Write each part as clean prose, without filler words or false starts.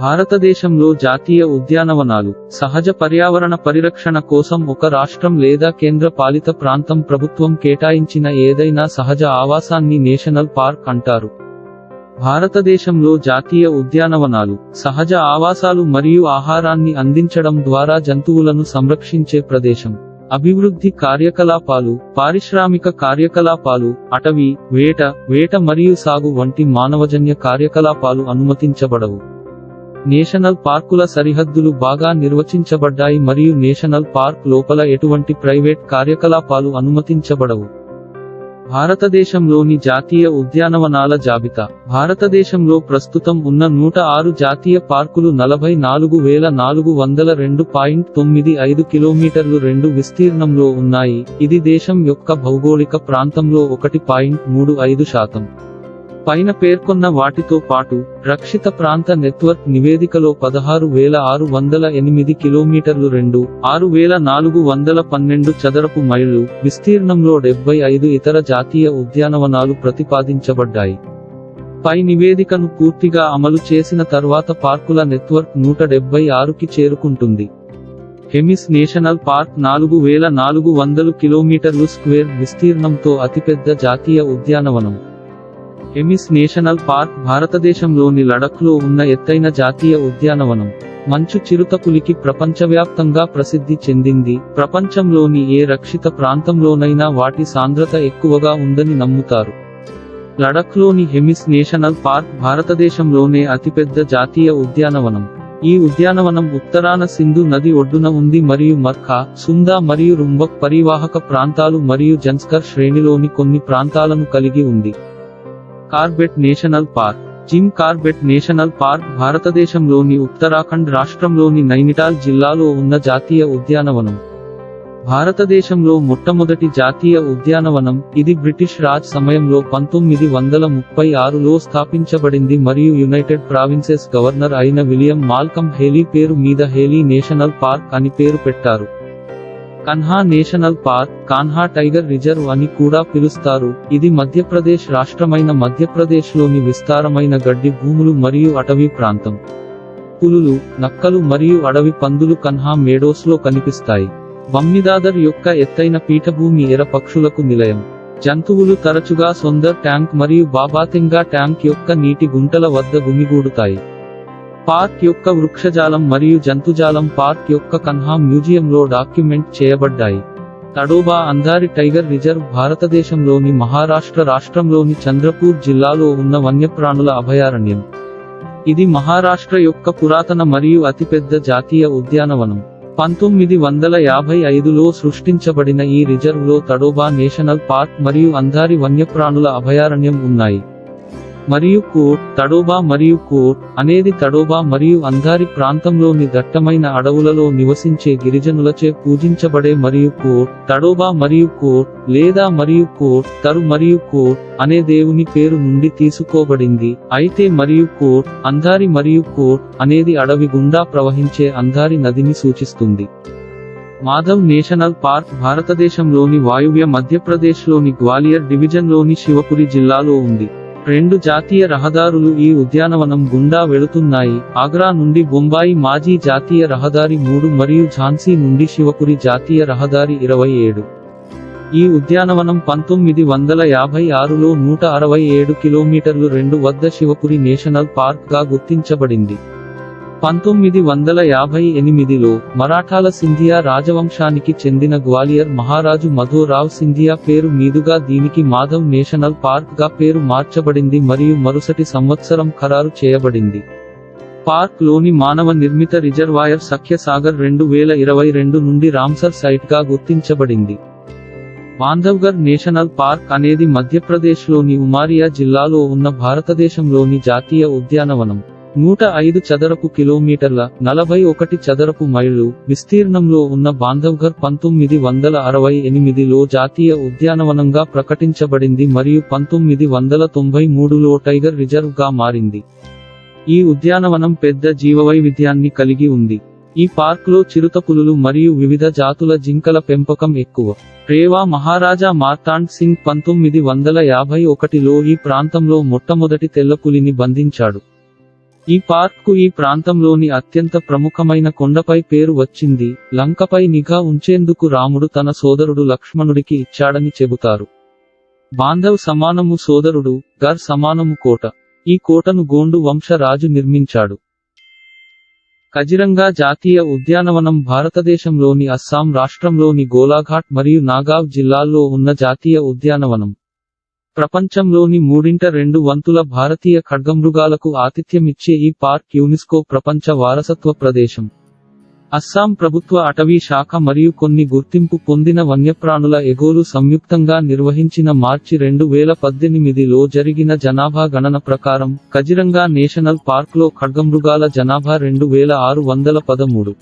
భారతదేశంలో జాతీయ ఉద్యానవనాలు సహజ పర్యావరణ పరిరక్షణ కోసం ఒక రాష్ట్రం లేదా కేంద్ర పాలిత ప్రాంతం ప్రభుత్వం కేటాయించిన ఏదైనా సహజ ఆవాసాన్ని నేషనల్ పార్క్ అంటారు. భారతదేశంలో జాతీయ ఉద్యానవనాలు సహజ ఆవాసాలు మరియు ఆహారాన్ని అందించడం ద్వారా జంతువులను సంరక్షించే ప్రదేశం. అభివృద్ధి కార్యకలాపాలు, పారిశ్రామిక కార్యకలాపాలు, అటవీ, వేట మరియు సాగు వంటి మానవజన్య కార్యకలాపాలు అనుమతించబడవు. నేషనల్ పార్కుల సరిహద్దులు బాగా నిర్వచించబడ్డాయి మరియు నేషనల్ పార్క్ లోపల ఎటువంటి ప్రైవేట్ కార్యకలాపాలు అనుమతించబడవు. భారతదేశంలోని జాతీయ ఉద్యానవనాల జాబితా. భారతదేశంలో ప్రస్తుతం ఉన్న 106 జాతీయ పార్కులు 44,402.95 కిలోమీటర్లు 2 విస్తీర్ణంలో ఉన్నాయి. ఇది దేశం యొక్క భౌగోళిక ప్రాంతంలో 1.35%. పైన పేర్కొన్న వాటితో పాటు రక్షిత ప్రాంత నెట్వర్క్ నివేదికలో 16,608 కిలోమీటర్లు 6,412 చదరపు మైళ్లు విస్తీర్ణంలో 75 ఇతర జాతీయ ఉద్యానవనాలు ప్రతిపాదించబడ్డాయి. పై నివేదికను పూర్తిగా అమలు చేసిన తర్వాత పార్కుల నెట్వర్క్ 176కి చేరుకుంటుంది. హెమిస్ నేషనల్ పార్క్ 4,400 కిలోమీటర్లు స్క్వేర్ విస్తీర్ణంతో అతిపెద్ద జాతీయ ఉద్యానవనం. హెమిస్ నేషనల్ పార్క్ భారతదేశంలోని లడఖ్లో ఉన్న ఎత్తైన జాతీయ ఉద్యానవనం. మంచు చిరుతపులికి ప్రపంచవ్యాప్తంగా ప్రసిద్ధి చెందింది. ప్రపంచంలోని ఏ రక్షిత ప్రాంతంలోనైనా వాటి సాంద్రత ఎక్కువగా ఉందని నమ్ముతారు. లడఖ్లోని హెమిస్ నేషనల్ పార్క్ భారతదేశంలోనే అతిపెద్ద జాతీయ ఉద్యానవనం. ఈ ఉద్యానవనం ఉత్తరాన సింధు నది ఒడ్డున ఉంది మరియు మర్ఖా, సుందా మరియు రుంబక్ పరివాహక ప్రాంతాలు మరియు జన్స్కర్ శ్రేణిలోని కొన్ని ప్రాంతాలను కలిగి ఉంది. Corbett national park. Jim Corbett national park భారతదేశంలోని ఉత్తరాఖండ్ రాష్ట్రంలోని నైనిటాల్ జిల్లాలో ఉన్న జాతీయ ఉద్యానవనం. భారతదేశంలో మొట్టమొదటి జాతీయ ఉద్యానవనం. ఇది బ్రిటిష్ రాజ్ సమయంలో 1936లో స్థాపించబడింది మరియు యునైటెడ్ ప్రావిన్సెస్ గవర్నర్ అయిన విలియం మాల్కమ్ హేలీ పేరు మీద హేలీ నేషనల్ పార్క్ అని పేరు పెట్టారు. Kanha national park, Kanha tiger reserve అని కూడా పిలుస్తారు. ఇది మధ్యప్రదేశ్ రాష్ట్రమైన మధ్యప్రదేశ్లోని విస్తారమైన గడ్డి భూములు మరియు అటవీ ప్రాంతం. పులులు, నక్కలు మరియు అడవి పందులు కన్హా మేడోస్లో కనిపిస్తాయి. బమ్మిదాదర్ యొక్క ఎత్తైన పీఠభూమి ఎర పక్షులకు నిలయం. జంతువులు తరచుగా సొందర్ ట్యాంక్ మరియు బాబాతెంగా ట్యాంక్ యొక్క నీటి గుంటల వద్ద గుమిగూడుతాయి. పార్క్ యొక్క వృక్షజాలం మరియు జంతుజాలం పార్క్ యొక్క కన్హా మ్యూజియంలో డాక్యుమెంట్ చేయబడ్డాయి. తడోబా అంధారి టైగర్ రిజర్వ్ భారతదేశంలోని మహారాష్ట్ర రాష్ట్రంలోని చంద్రపూర్ జిల్లాలో ఉన్న వన్యప్రాణుల అభయారణ్యం. ఇది మహారాష్ట్ర యొక్క పురాతన మరియు అతిపెద్ద జాతీయ ఉద్యానవనం. 1955లో సృష్టించబడిన ఈ రిజర్వ్లో తడోబా నేషనల్ పార్క్ మరియు అంధారి వన్యప్రాణుల అభయారణ్యం ఉన్నాయి. మరియు తడోబా మరియు అనేది తడోబా మరియు అంధారి ప్రాంతంలోని దట్టమైన అడవులలో నివసించే గిరిజనులచే పూజించబడే మరియు తడోబా మరియు లేదా మరియు తరు మరియు అనే దేవుని పేరు నుండి తీసుకోబడింది. అయితే మరియు అంధారి మరియు అనేది అడవి గుండా ప్రవహించే అంధారి నదిని సూచిస్తుంది. మాధవ్ నేషనల్ పార్క్ భారతదేశంలోని వాయువ్య మధ్యప్రదేశ్లోని గ్వాలియర్ డివిజన్లోని శివపురి జిల్లాలో ఉంది. 2 జాతీయ రహదారులు ఈ ఉద్యానవనం గుండా వెళుతున్నాయి. ఆగ్రా నుండి బొంబాయి మాజీ జాతీయ రహదారి 3 మరియు ఝాన్సీ నుండి శివపురి జాతీయ రహదారి 27. ఈ ఉద్యానవనం 1956లో 167 కిలోమీటర్లు 2 వద్ద శివపురి నేషనల్ పార్క్ గా గుర్తించబడింది. 1958లో మరాఠాల సింధియా రాజవంశానికి చెందిన గ్వాలియర్ మహారాజు మధోరావ్ సింధియా పేరు మీదుగా దీనికి మాధవ్ నేషనల్ పార్క్ గా పేరు మార్చబడింది మరియు మరుసటి సంవత్సరం ఖరారు చేయబడింది. పార్క్ లోని మానవ నిర్మిత రిజర్వాయర్ సఖ్య సాగర్ 2022 నుండి రామ్సర్ సైట్ గా గుర్తించబడింది. బాంధవ్గర్ నేషనల్ పార్క్ అనేది మధ్యప్రదేశ్లోని ఉమారియా జిల్లాలో ఉన్న భారతదేశంలోని జాతీయ ఉద్యానవనం. 105 చదరపు కిలోమీటర్ల 41 చదరపు మైళ్లు విస్తీర్ణంలో ఉన్న బాంధవ్ఘర్ 1968లో జాతీయ ఉద్యానవనంగా ప్రకటించబడింది మరియు 1993లో టైగర్ రిజర్వ్ గా మారింది. ఈ ఉద్యానవనం పెద్ద జీవవైవిధ్యాన్ని కలిగి ఉంది. ఈ పార్క్లో చిరుతపులులు మరియు వివిధ జాతుల జింకల పెంపకం ఎక్కువ. రేవా మహారాజా మార్తాండ్ సింగ్ 1951లో ఈ ప్రాంతంలో మొట్టమొదటి తెల్లపులిని బంధించాడు. ఈ పార్క్కు ఈ ప్రాంతంలోని అత్యంత ప్రముఖమైన కొండపై పేరు వచ్చింది. లంకపై నిఘా ఉంచేందుకు రాముడు తన సోదరుడు లక్ష్మణుడికి ఇచ్చాడని చెబుతారు. బాంధవ్ సమానము సోదరుడు, గర్ సమానము కోట. ఈ కోటను గోండు వంశ రాజు నిర్మించాడు. కజిరంగా జాతీయ ఉద్యానవనం భారతదేశంలోని అస్సాం రాష్ట్రంలోని గోలాఘాట్ మరియు నాగావ్ జిల్లాల్లో ఉన్న జాతీయ ఉద్యానవనం. ప్రపంచంలోని 2/3 భారతీయ ఖడ్గమృగాలకు ఆతిథ్యమిచ్చే ఈ పార్క్ యునెస్కో ప్రపంచ వారసత్వ ప్రదేశం. అస్సాం ప్రభుత్వ అటవీ శాఖ మరియు కొన్ని గుర్తింపు పొందిన వన్యప్రాణుల ఎగోలు సంయుక్తంగా నిర్వహించిన మార్చి 2018లో జరిగిన జనాభా గణన ప్రకారం కజిరంగా నేషనల్ పార్క్లో ఖడ్గమృగాల జనాభా 2613.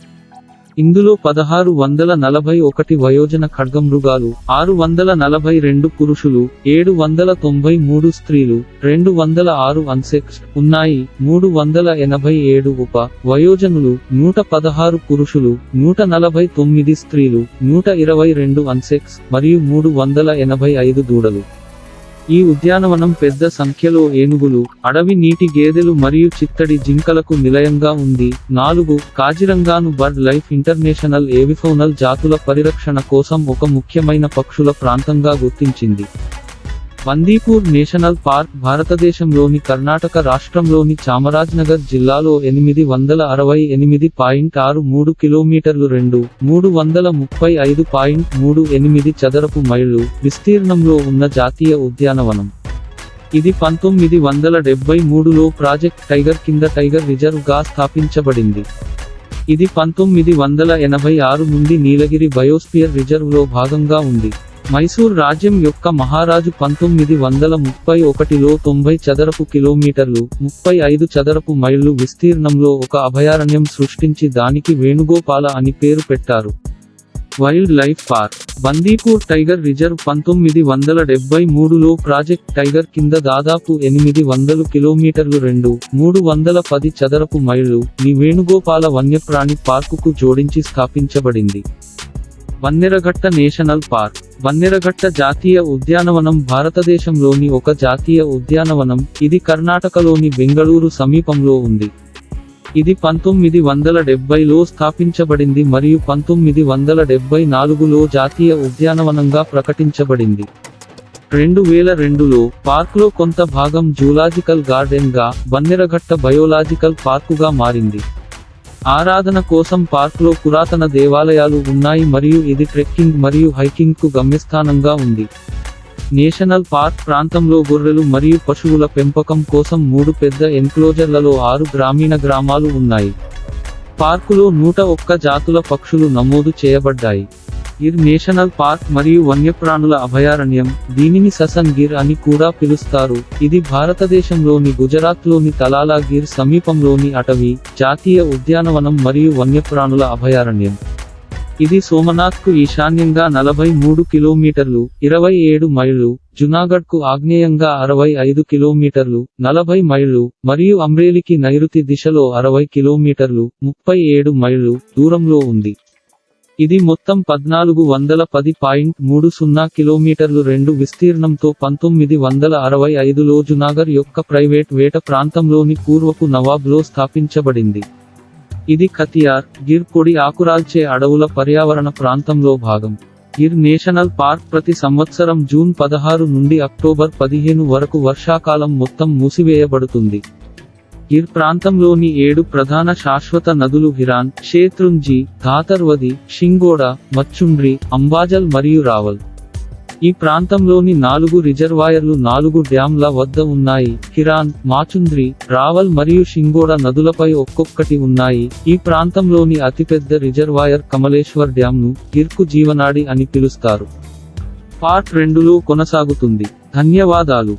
ఇందులో 1641 వయోజన ఖడ్గమృగాలు, 642 పురుషులు, 793 స్త్రీలు, 206 అన్సెక్స్డ్ ఉన్నాయి. 387 ఉప వయోజనులు, 116 పురుషులు, 149 స్త్రీలు, 122 అన్సెక్స్ మరియు 385 దూడలు. ఈ ఉద్యానవనం పెద్ద సంఖ్యలో ఏనుగులు, అడవి నీటి గేదెలు మరియు చిత్తడి జింకలకు నిలయంగా ఉంది. 4 కాజిరంగాను బర్డ్ లైఫ్ ఇంటర్నేషనల్ ఏవిఫౌనల్ జాతుల పరిరక్షణ కోసం ఒక ముఖ్యమైన పక్షుల ప్రాంతంగా గుర్తించింది. బందీపూర్ నేషనల్ పార్క్ భారతదేశంలోని కర్ణాటక రాష్ట్రంలోని చామరాజ్నగర్ జిల్లాలో 868.63 కిలోమీటర్లు 335.38 చదరపు మైళ్లు విస్తీర్ణంలో ఉన్న జాతీయ ఉద్యానవనం. ఇది 1973లో ప్రాజెక్ట్ టైగర్ కింద టైగర్ రిజర్వ్ గా స్థాపించబడింది. ఇది 1986 నుండి నీలగిరి బయోస్పియర్ రిజర్వ్లో భాగంగా ఉంది. మైసూర్ రాజ్యం యొక్క మహారాజు 1931లో 90 చదరపు కిలోమీటర్లు 35 చదరపు మైళ్లు విస్తీర్ణంలో ఒక అభయారణ్యం సృష్టించి దానికి వేణుగోపాల అని పేరు పెట్టారు. Wildlife park Bandipur tiger reserve 1973లో ప్రాజెక్ట్ టైగర్ కింద దాదాపు 800 కిలోమీటర్లు 310 చదరపు మైళ్లు ని వేణుగోపాల వన్యప్రాణి పార్కుకు జోడించి స్థాపించబడింది. బన్నెరఘట్ట నేషనల్ పార్క్ బన్నెరఘట్ట జాతీయ ఉద్యానవనం భారతదేశంలోని ఒక జాతీయ ఉద్యానవనం. ఇది కర్ణాటకలోని బెంగళూరు సమీపంలో ఉంది. ఇది 1970లో స్థాపించబడింది మరియు 1974లో జాతీయ ఉద్యానవనంగా ప్రకటించబడింది. 2002లో పార్క్లో కొంత భాగం జూలాజికల్ గార్డెన్ గా బన్నెరఘట్ట బయోలాజికల్ పార్కుగా మారింది. ఆరాధన కోసం పార్క్లో పురాతన దేవాలయాలు ఉన్నాయి మరియు ఇది ట్రెక్కింగ్ మరియు హైకింగ్కు గమ్యస్థానంగా ఉంది. నేషనల్ పార్క్ ప్రాంతంలో గొర్రెలు మరియు పశువుల పెంపకం కోసం 3 పెద్ద ఎన్క్లోజర్లలో 6 గ్రామీణ గ్రామాలు ఉన్నాయి. పార్కులో 101 జాతుల పక్షులు నమోదు చేయబడ్డాయి. గిర్ నేషనల్ పార్క్ మరియు వన్యప్రాణుల అభయారణ్యం, దీనిని ససన్ గిర్ అని కూడా పిలుస్తారు. ఇది భారతదేశంలోని గుజరాత్లోని తలాలా గిర్ సమీపంలోని అటవీ, జాతీయ ఉద్యానవనం మరియు వన్యప్రాణుల అభయారణ్యం. ఇది సోమనాథ్కు ఈశాన్యంగా 43 కిలోమీటర్లు 27 మైళ్లు, జునాగఢ్కు ఆగ్నేయంగా 65 కిలోమీటర్లు 40 మైళ్లు మరియు అమ్రేలీకి నైరుతి దిశలో 60 కిలోమీటర్లు 37 మైళ్లు దూరంలో ఉంది. ఇది మొత్తం 1410.30 కిలోమీటర్లు 2 విస్తీర్ణంతో 1965లో జునాగర్ యొక్క ప్రైవేట్ వేట ప్రాంతంలోని పూర్వపు నవాబ్లో స్థాపించబడింది. ఇది ఖతియార్, గిర్ పొడి ఆకురాల్చే అడవుల పర్యావరణ ప్రాంతంలో భాగం. గిర్ నేషనల్ పార్క్ ప్రతి సంవత్సరం జూన్ 16 నుండి అక్టోబర్ 15 వరకు వర్షాకాలం మొత్తం మూసివేయబడుతుంది. గిర్ ప్రాంతంలోని 7 ప్రధాన శాశ్వత నదులు హిరాన్, షేత్రుంజి, ధాతర్వది, షింగోడా, మచ్చుండ్రి, అంబాజల్ మరియు రావల్. ఈ ప్రాంతంలోని 4 రిజర్వాయర్లు 4 డ్యాంల వద్ద ఉన్నాయి. హిరాన్, మాచుంద్రి, రావల్ మరియు షింగోడా నదులపై ఒక్కొక్కటి ఉన్నాయి. ఈ ప్రాంతంలోని అతిపెద్ద రిజర్వాయర్ కమలేశ్వర్ డ్యాంను గిర్కు జీవనాడి అని పిలుస్తారు. పార్ట్ 2లో కొనసాగుతుంది. ధన్యవాదాలు.